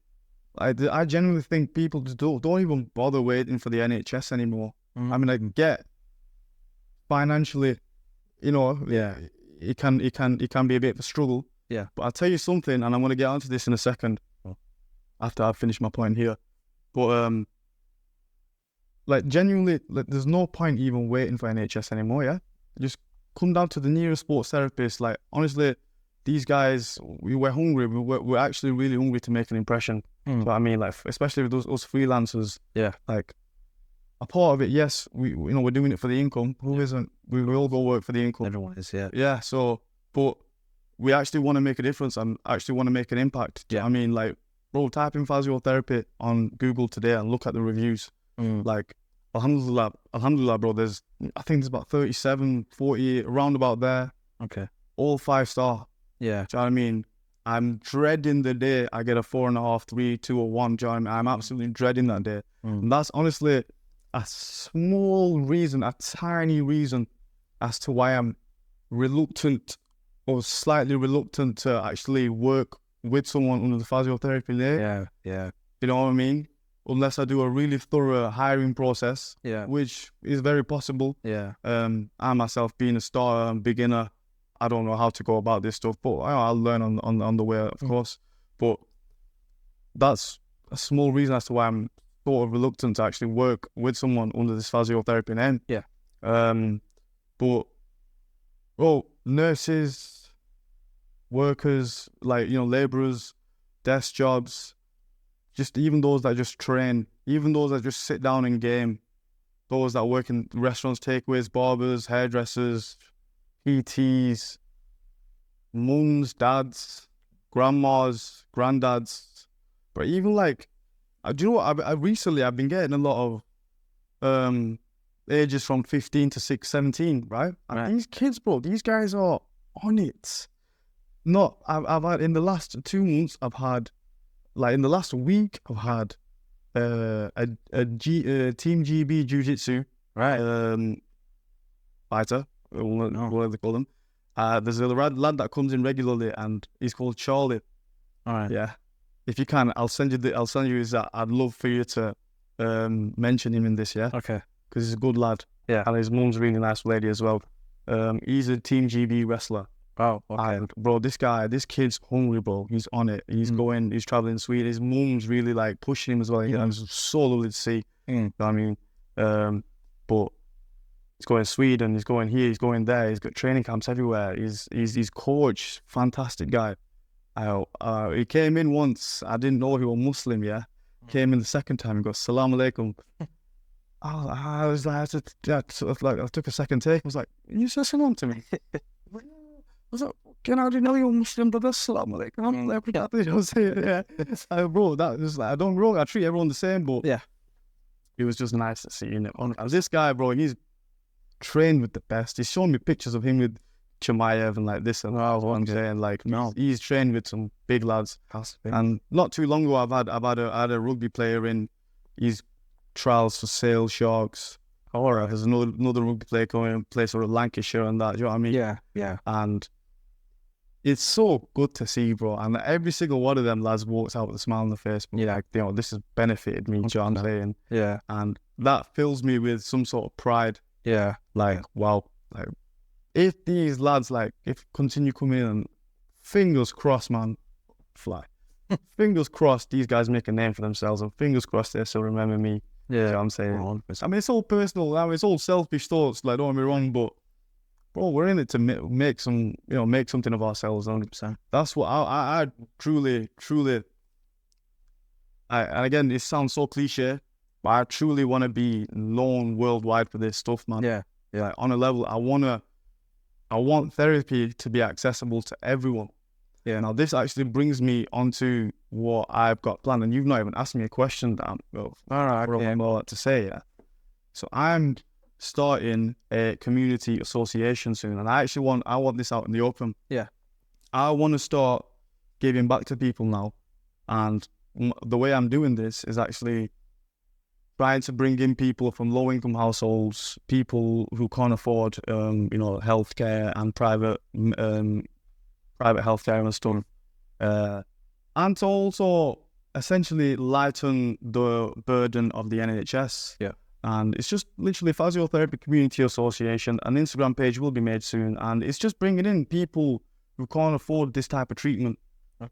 I genuinely think people just don't even bother waiting for the NHS anymore. I mean, I get financially, you know, it can be a bit of a struggle. Yeah. But I'll tell you something, and I'm going to get onto this in a second after I've finished my point here. But like genuinely, like, there's no point even waiting for NHS anymore. Yeah, just come down to the nearest sports therapist. Like honestly, these guys, we're hungry. We're actually really hungry to make an impression. So I mean, like especially with us freelancers. Yeah. Like a part of it, yes, we're doing it for the income. Who isn't? We all go work for the income. Everyone is, yeah. Yeah. So, but we actually want to make a difference and actually want to make an impact. Yeah. I mean, like, bro, type in Faziotherapy on Google today and look at the reviews. Like, alhamdulillah, bro, I think there's about 37, 40, around about there. Okay. All 5-star. Yeah. Do you know what I mean? I'm dreading the day I get a 4.5, 3, 2, or 1. Do you know what I mean? I'm absolutely dreading that day. And that's honestly a small reason, a tiny reason as to why I'm reluctant or slightly reluctant to actually work with someone under the Faziotherapy name. Yeah. You know what I mean? Unless I do a really thorough hiring process, which is very possible. Yeah. I myself being a starter and beginner, I don't know how to go about this stuff, but I'll learn on the way, of course. But that's a small reason as to why I'm sort of reluctant to actually work with someone under this Faziotherapy name. Yeah. But, well, nurses, workers, like, you know, labourers, desk jobs, just even those that just train, even those that just sit down and game, those that work in restaurants, takeaways, barbers, hairdressers, PTs, mums, dads, grandmas, granddads, but even like, do you know what? I've been getting a lot of ages from 15 to 17, right? And these kids, bro, these guys are on it. I've had in the last 2 months, like in the last week, I've had Team GB Jiu-Jitsu fighter. What do they call them? There's a lad that comes in regularly, and he's called Charlie. All right. Yeah. If you can, I'll send you his. I'd love for you to mention him in this. Yeah. Okay. Because he's a good lad. Yeah. And his mum's a really nice lady as well. He's a Team GB wrestler. Oh, okay. And bro, this kid's hungry, bro. He's on it. He's traveling Sweden. His mum's really like pushing him as well. It's so lovely to see. You know what I mean? But he's going to Sweden, he's going here, he's going there, he's got training camps everywhere. He's coach, fantastic guy. He came in once, I didn't know he was Muslim, yeah. Came in the second time, he goes, Salaam alaikum. I was like, I took a second take, I was like, you said salam to me? I was like, I didn't know you were Muslim, but that's Salaam alaikum. I'm like, you know, yeah. Bro, that was like, I don't wrong, I treat everyone the same, but yeah, it was just nice to see, you know. And this guy, bro, he's trained with the best. He's shown me pictures of him with Chimaev and like this and that. What I'm saying, like, he's trained with some big lads. And not too long ago, I had a rugby player in his trials for Sale Sharks. Or there's another rugby player going play sort of Lancashire and that. Do you know what I mean? Yeah. And it's so good to see, bro. And every single one of them lads walks out with a smile on the face. Yeah, like, you know, this has benefited me. Do you know what I'm saying? Yeah. And that fills me with some sort of pride. Yeah. Like, wow. Like, if these lads, like, if continue coming in, and fingers crossed, man, fly. Fingers crossed these guys make a name for themselves, and fingers crossed they still remember me. Yeah. You know what I'm saying? 100%. I mean, it's all personal. I mean, it's all selfish thoughts, like, don't get me wrong, but bro, we're in it to make something of ourselves. 100%. That's what I truly, and again, it sounds so cliche, but I truly want to be known worldwide for this stuff, man. Yeah. Like, on a level, I want therapy to be accessible to everyone. Yeah. Now, this actually brings me onto what I've got planned, and you've not even asked me a question that I'm about to say. Yeah. So I'm starting a community association soon, and I want this out in the open. Yeah. I want to start giving back to people now, and the way I'm doing this is actually trying to bring in people from low-income households, people who can't afford, healthcare and private healthcare and stuff, and to also essentially lighten the burden of the NHS. Yeah. And it's just literally Faziotherapy Community Association. An Instagram page will be made soon, and it's just bringing in people who can't afford this type of treatment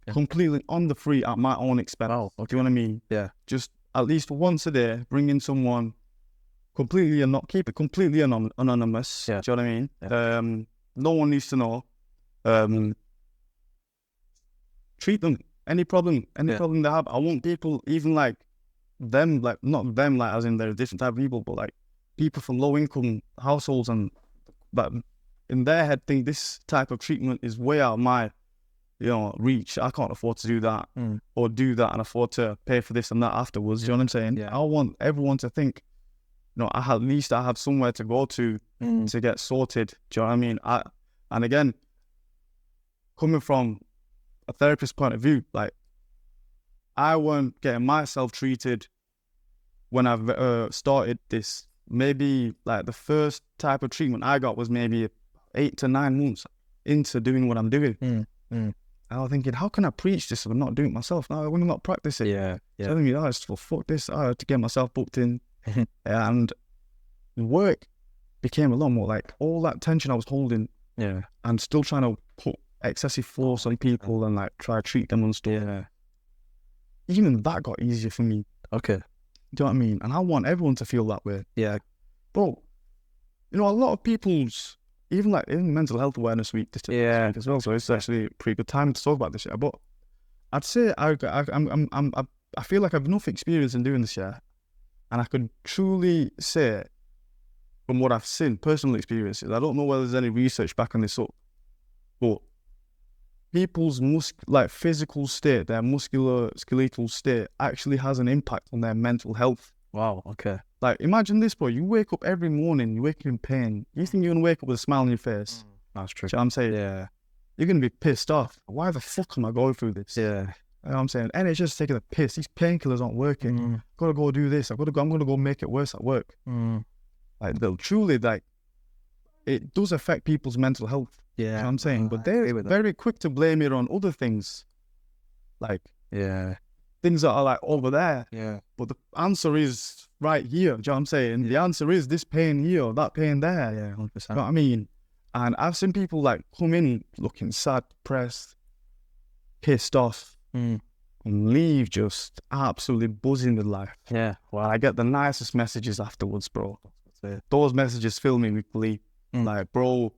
completely on the free at my own expense. Wow. Do you know what I mean? Yeah. Just at least once a day, bring in someone completely and not keep it completely anonymous. Yeah. Do you know what I mean? Yeah. No one needs to know. Treat them. Any problem they have. I want people, even like them, like not them, like as in they're different type of people, but like people from low income households and that in their head think this type of treatment is way out of my, reach. I can't afford to do that or do that and afford to pay for this and that afterwards. Do you know what I'm saying? Yeah. I want everyone to think, at least I have somewhere to go to get sorted. Do you know what I mean? And again, coming from a therapist point of view, like I weren't getting myself treated when I've started this. Maybe like the first type of treatment I got was maybe 8 to 9 months into doing what I'm doing. And I was thinking, how can I preach this if I'm not doing it myself? No, I will not practice it. Yeah. Telling me, fuck this. I had to get myself booked in. And work became a lot more like all that tension I was holding and still trying to put excessive force on people and like try to treat them and stuff. Yeah. Even that got easier for me. Okay. Do you know what I mean? And I want everyone to feel that way. Yeah. Bro, a lot of people's, even Mental Health Awareness Week this week as well, so it's actually a pretty good time to talk about this year. But I'd say I feel like I've enough experience in doing this year, and I could truly say from what I've seen, personal experiences, I don't know whether there's any research backing this up, but people's physical state, their musculoskeletal state actually has an impact on their mental health. Wow. Okay. Like, imagine this, bro. You wake up every morning, you wake up in pain. You think you're going to wake up with a smile on your face. That's true. Do you know what I'm saying? Yeah. You're going to be pissed off. Why the fuck am I going through this? Yeah. You know what I'm saying? NHS is taking a piss. These painkillers aren't working. Got to go do this. I'm going to go make it worse at work. Like, they'll truly, like, it does affect people's mental health. Yeah. You know what I'm saying? But they're very quick to blame it on other things. Like, things that are like over there. Yeah. But the answer is right here. Do you know what I'm saying? The answer is this pain here or that pain there. Yeah, 100%. You know what I mean? And I've seen people like come in looking sad, depressed, pissed off, and leave just absolutely buzzing with life. Yeah. Wow. And I get the nicest messages afterwards, bro. Those messages fill me with glee. Like, bro,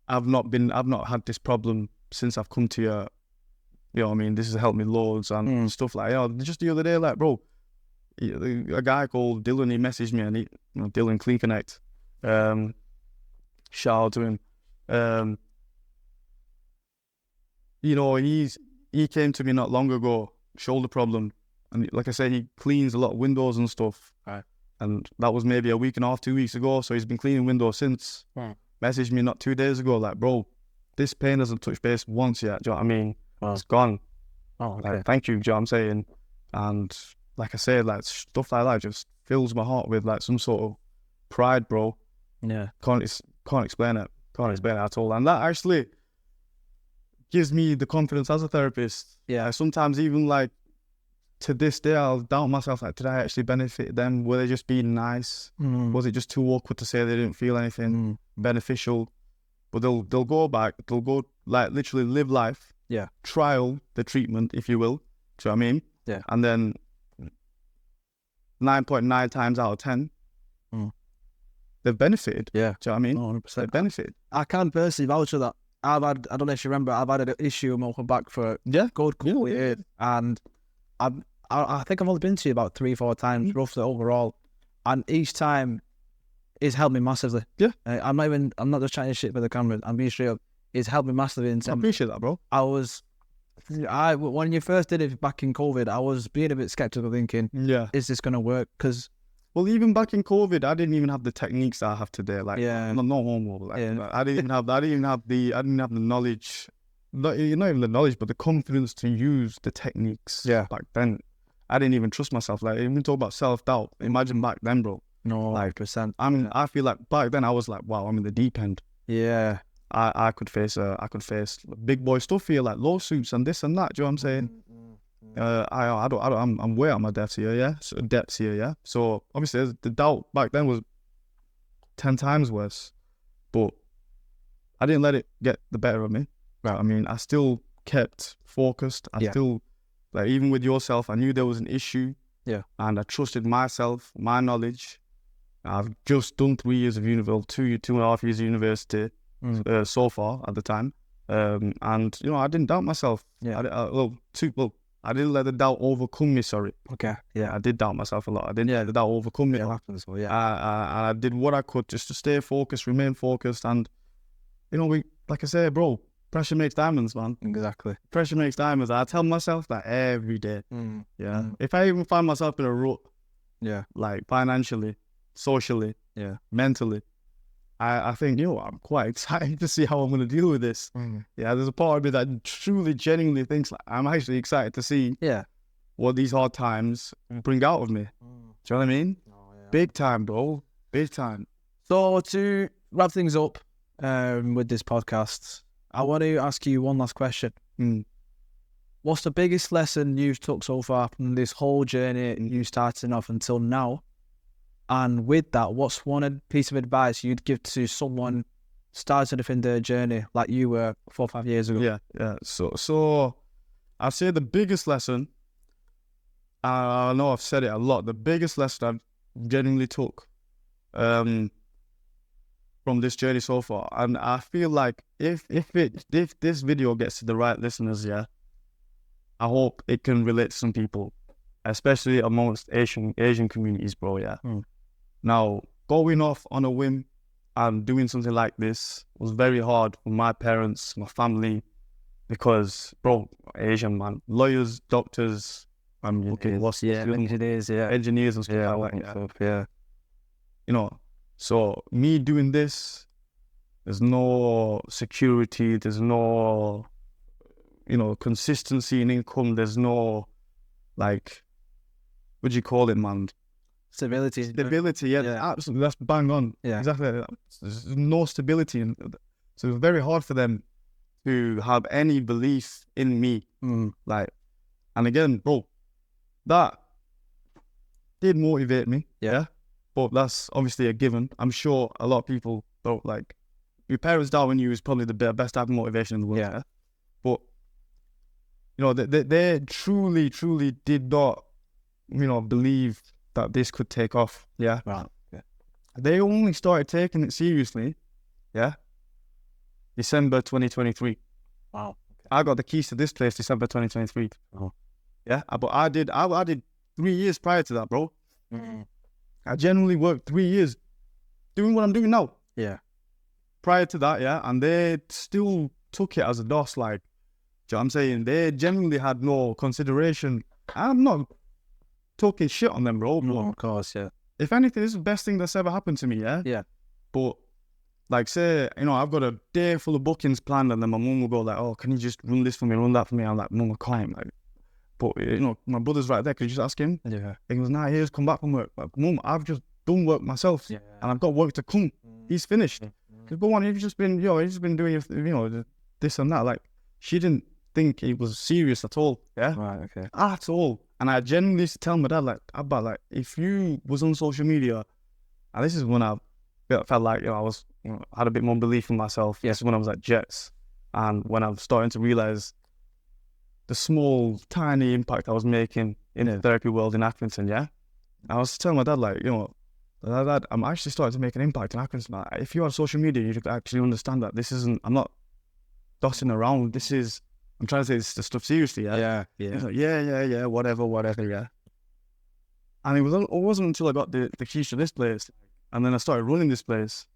I've not had this problem since I've come to you. You know what I mean? This has helped me loads and stuff like that. Just the other day, like, bro, a guy called Dylan, he messaged me, and Dylan Clean Connect, shout out to him. He came to me not long ago, shoulder problem, and like I said, he cleans a lot of windows and stuff. Right. And that was maybe a week and a half, 2 weeks ago. So he's been cleaning windows since. Messaged me not 2 days ago, like, bro, this pain hasn't touched base once yet. Do you know what I mean? It's gone. Oh, okay. Like, thank you. Do you know what I'm saying? And like I said, like stuff like that just fills my heart with like some sort of pride, bro. Yeah. Can't explain it. Can't explain it at all. And that actually gives me the confidence as a therapist. Yeah. Sometimes even like to this day, I'll doubt myself. Like, did I actually benefit them? Were they just being nice? Was it just too awkward to say they didn't feel anything beneficial? But they'll go back. They'll go like literally live life. Yeah. Trial the treatment, if you will. Do you know what I mean? Yeah. And then 9.9 times out of 10, they've benefited. Yeah. Do you know what I mean? 100%. They've benefited. I can personally vouch for that. I don't know if you remember, I've had an issue and welcome back for a good couple of years. And I think I've only been to you about 3-4 times, roughly overall. And each time, it's helped me massively. Yeah. I'm not just trying to shit for the camera. I'm being straight up. It's helped me massively. I appreciate that, bro. When you first did it back in COVID, I was being a bit skeptical, thinking, is this going to work? Because, well, even back in COVID, I didn't even have the techniques that I have today. Like, no homo. Like, I didn't have the knowledge. Not even the knowledge, but the confidence to use the techniques back then. I didn't even trust myself. Like, even talk about self-doubt. Imagine back then, bro. No, Like, 100%. I feel like back then I was like, wow, I'm in the deep end. Yeah. I could face big boy stuff here, like lawsuits and this and that. Do you know what I'm saying? I'm way out my depths here, yeah. So obviously the doubt back then was 10 times worse, but I didn't let it get the better of me. Right. I mean, I still kept focused. I still, like, even with yourself, I knew there was an issue. Yeah. And I trusted myself, my knowledge. I've just done 3 years of university, 2.5 years of university so far at the time. And, you know, I didn't doubt myself. Yeah. I didn't let the doubt overcome me, sorry. Okay. Yeah. I did doubt myself a lot. I didn't let the doubt overcome me. It happens. Well, yeah. I did what I could just to stay focused, remain focused. And, you know, like I say, bro, pressure makes diamonds, man. Exactly. Pressure makes diamonds. I tell myself that every day. Yeah. If I even find myself in a rut, like financially, socially, mentally, I think, you know, I'm quite excited to see how I'm going to deal with this. Yeah, there's a part of me that truly, genuinely thinks like I'm actually excited to see what these hard times bring out of me. Do you know what I mean? Big time, bro. Big time. So to wrap things up with this podcast, I want to ask you one last question. What's the biggest lesson you've took so far from this whole journey, you starting off until now? And with that, what's one piece of advice you'd give to someone starting off in their journey like you were 4 or 5 years ago? Yeah. So I'd say the biggest lesson, I know I've said it a lot, the biggest lesson I've genuinely took from this journey so far, and I feel like if this video gets to the right listeners, I hope it can relate to some people, especially amongst Asian communities, bro. Now, going off on a whim and doing something like this was very hard for my parents, my family, because, bro, Asian, man, lawyers, doctors, engineers and stuff like that. You know, so me doing this, there's no security, there's no, you know, consistency in income, there's no, like, what do you call it, man? Stability, absolutely, that's bang on. Exactly. There's no stability, and so it's very hard for them to have any belief in me. Like, and again, bro, that did motivate me, but that's obviously a given. I'm sure a lot of people don't, like, your parents doubting you is probably the best type of motivation in the world. But, you know, they truly did not, you know, believe that this could take off. Right. They only started taking it seriously, December 2023. Wow. Okay. I got the keys to this place December 2023. But I did 3 years prior to that, bro. I genuinely worked 3 years doing what I'm doing now. Prior to that, and they still took it as a DOS, like, do you know what I'm saying? They genuinely had no consideration. I'm not talking shit on them, bro. No, of course, If anything, this is the best thing that's ever happened to me, But, like, say, you know, I've got a day full of bookings planned, and then my mum will go like, oh, can you just run this for me, run that for me? I'm like, Mum, I can't, like, but, you know, my brother's right there, could you just ask him? He goes, nah, he just come back from work. Like, Mum, I've just done work myself, and I've got work to come. He's finished. Because, but one, he's just been doing, you know, this and that. Like, she didn't think it was serious at all, Right, okay. At all. And I genuinely used to tell my dad, like, Abba, like, if you was on social media, and this is when I felt like, you know, I had a bit more belief in myself. This is when I was at Jets, and when I'm starting to realize the small, tiny impact I was making in the therapy world in Accrington, I was telling my dad, like, you know, Dad, I'm actually starting to make an impact in Accrington. If you're on social media, you actually understand that this isn't, I'm not dossing around. This is, I'm trying to say this stuff seriously, He's like, whatever. And it wasn't until I got the keys to this place, and then I started running this place,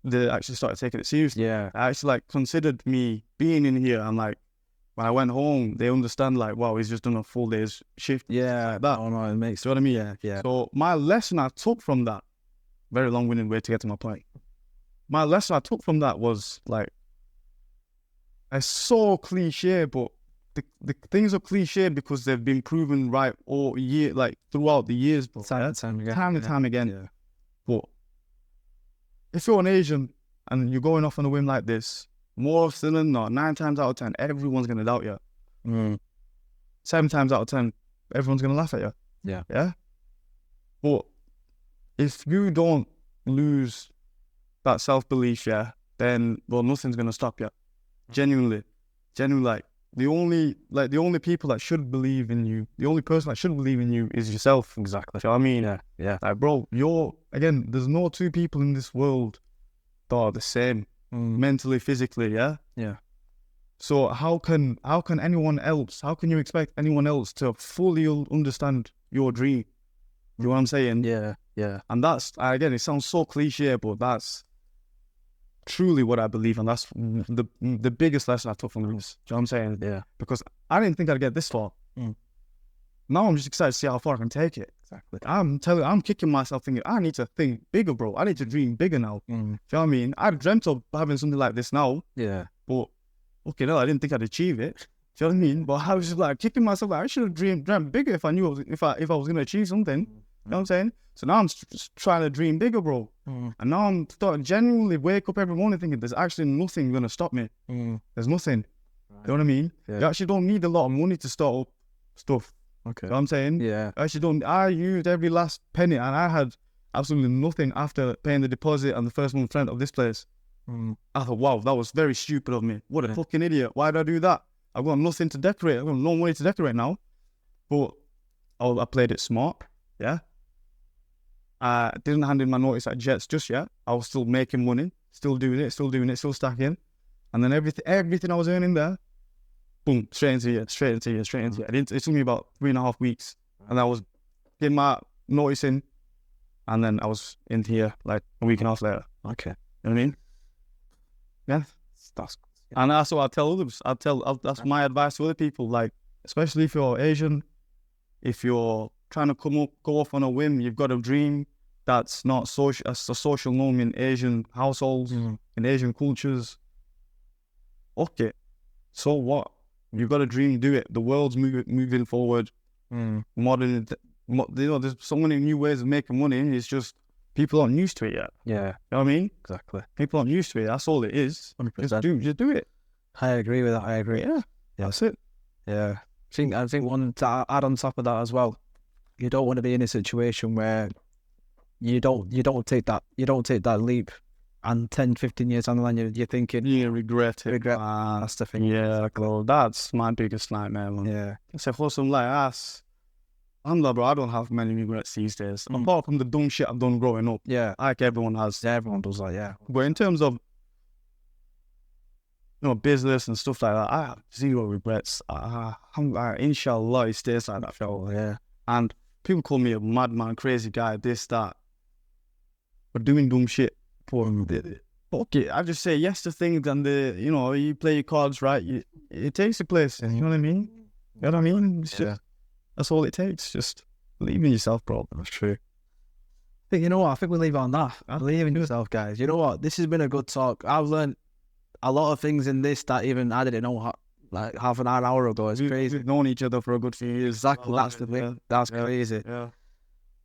they actually started taking it seriously. I actually, like, considered me being in here, and, like, when I went home, they understand, like, wow, he's just done a full day's shift. Like that. Oh, no, it makes, you know what I mean? So my lesson I took from that, very long-winded way to get to my point. My lesson I took from that was, like, it's so cliche, but the things are cliche because they've been proven right all year, like throughout the years, bro. Time and time again. Time and time again. Yeah. But if you're an Asian and you're going off on a whim like this, more often than not, 9 times out of 10, everyone's gonna doubt you. 7 times out of 10, everyone's gonna laugh at you. Yeah. Yeah. But if you don't lose that self-belief, yeah, then nothing's gonna stop you. Genuinely, like the only people that should believe in you, the only person that should believe in you is yourself. Exactly. Do you know what I mean? Yeah. Like, bro, there's no 2 people in this world that are the same mentally, physically, yeah? Yeah. So how can you expect anyone else to fully understand your dream? You know what I'm saying? Yeah. And that's, again, it sounds so cliche, but that's truly what I believe, and that's the biggest lesson I took from this. Do you know what I'm saying? Yeah. Because I didn't think I'd get this far. Now I'm just excited to see how far I can take it. Exactly. I'm kicking myself thinking, I need to think bigger, bro. I need to dream bigger now. Do you know what I mean? I dreamt of having something like this now. Yeah. But, okay, no, I didn't think I'd achieve it. Do you know what I mean? But I was just like kicking myself, like, I should have dreamt bigger if I knew if I was going to achieve something. You know what I'm saying? So now I'm just trying to dream bigger, bro. And now I'm starting to genuinely wake up every morning thinking there's actually nothing going to stop me. There's nothing. You know what I mean? Yeah. You actually don't need a lot of money to start up stuff. Okay. You know what I'm saying? Yeah. I used every last penny, and I had absolutely nothing after paying the deposit and the first month rent of this place. I thought, wow, that was very stupid of me. What a fucking idiot. Why did I do that? I've got nothing to decorate. I've got no money to decorate now. But I played it smart. Yeah. I didn't hand in my notice at Jets just yet. I was still making money, still doing it, still stacking. And then everything I was earning there, boom, straight into here. It took me about 3.5 weeks. And I was getting my notice in, and then I was in here like a week and a half later. Okay. You know what I mean? Yeah. And that's what I tell others. That's my advice to other people. Like, especially if you're Asian, if you're trying to go off on a whim, you've got a dream that's not social. That's a social norm in Asian households, in Asian cultures. Okay, so what? You've got a dream, do it. The world's moving forward. Modern, there's so many new ways of making money. It's just people aren't used to it yet. Yeah. You know what I mean? Exactly. People aren't used to it. That's all it is. 100%. Just do it. I agree with that. I agree. Yeah. That's it. Yeah. I think one to add on top of that as well, you don't want to be in a situation where you don't take that leap, and 10, 15 years down the line you're thinking You regret it. That's the thing. Yeah, exactly. That's my biggest nightmare, man. Yeah. So for something like us, bro, I don't have many regrets these days. Apart from the dumb shit I've done growing up. Yeah. Like everyone has. Yeah, everyone does that, yeah. But in terms of business and stuff like that, I have 0 regrets. Inshallah, it stays like that. Yeah. And people call me a madman, crazy guy, this, that. But doing dumb shit. Okay, I just say yes to things, and you play your cards right. It takes a place. You know what I mean? You know what I mean? It's just, that's all it takes. Just believe in yourself, bro. That's true. But you know what? I think we'll leave it on that. Believe in yourself, guys. You know what? This has been a good talk. I've learned a lot of things in this that even I didn't know like half an hour ago. It's crazy. We've known each other for a good few years. Exactly. That's the thing. Yeah. That's crazy. Yeah.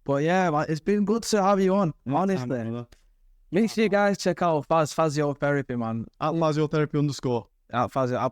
But yeah, man, it's been good to have you on. Honestly. Make sure you guys check out Faziotherapy, man. At Faziotherapy_. At Fazio. I'll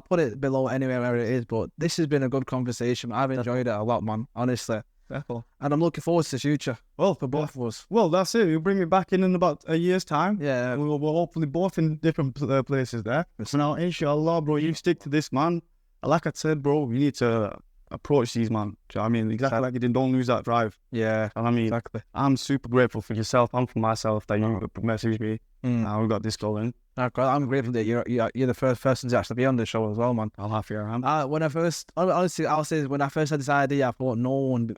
put it below anywhere where it is. But this has been a good conversation. I've enjoyed it a lot, man. Honestly. Definitely. And I'm looking forward to the future. Well, for both of us. Well, that's it. We'll bring it back in about a year's time. Yeah. We're hopefully both in different places there. So now, inshallah, bro, you stick to this, man. Like I said, bro, you need to approach these, man. Do you know what I mean? Exactly like you did. Don't lose that drive. Yeah. And I mean, Exactly. I'm super grateful for yourself and for myself that you messaged me. Now we got this going. I'm grateful that you're the first person to actually be on the show as well, man. I'm happy I am. When I first, honestly, I'll say when I first had this idea, I thought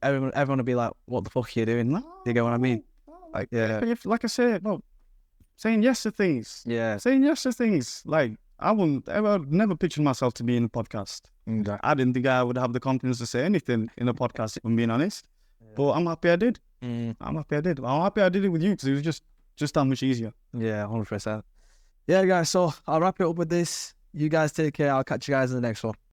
everyone would be like, "What the fuck are you doing?" You get what I mean? Like, yeah. Like I said, no, saying yes to things. Yeah. Saying yes to things. Like, I never pictured myself to be in a podcast. Exactly. I didn't think I would have the confidence to say anything in a podcast, if I'm being honest. Yeah. But I'm happy I did. I'm happy I did it with you because it was just that much easier. Yeah, 100%. Yeah, guys, so I'll wrap it up with this. You guys take care. I'll catch you guys in the next one.